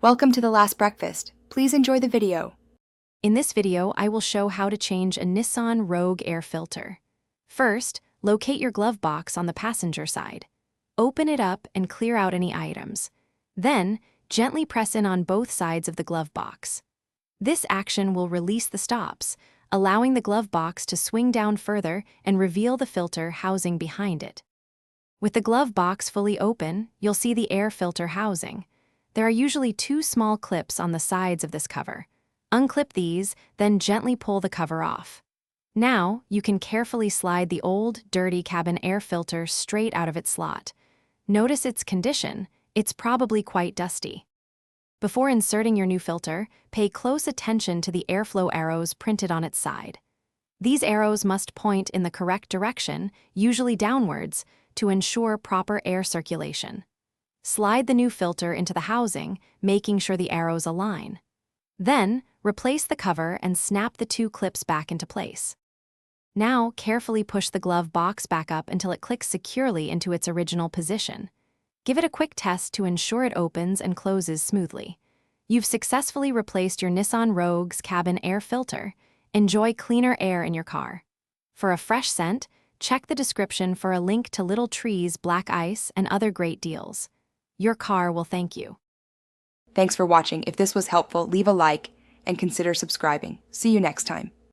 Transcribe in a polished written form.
Welcome to The Last Breakfast. Please enjoy the video. In this video, I will show how to change a Nissan Rogue air filter. First, locate your glove box on the passenger side. Open it up and clear out any items. Then, gently press in on both sides of the glove box. This action will release the stops, allowing the glove box to swing down further and reveal the filter housing behind it. With the glove box fully open, you'll see the air filter housing. There are usually two small clips on the sides of this cover. Unclip these, then gently pull the cover off. Now, you can carefully slide the old, dirty cabin air filter straight out of its slot. Notice its condition. It's probably quite dusty. Before inserting your new filter, pay close attention to the airflow arrows printed on its side. These arrows must point in the correct direction, usually downwards, to ensure proper air circulation. Slide the new filter into the housing, making sure the arrows align. Then, replace the cover and snap the two clips back into place. Now, carefully push the glove box back up until it clicks securely into its original position. Give it a quick test to ensure it opens and closes smoothly. You've successfully replaced your Nissan Rogue's cabin air filter. Enjoy cleaner air in your car. For a fresh scent, check the description for a link to Little Tree's black ice and other great deals. Your car will thank you. Thanks for watching. If this was helpful, leave a like and consider subscribing. See you next time.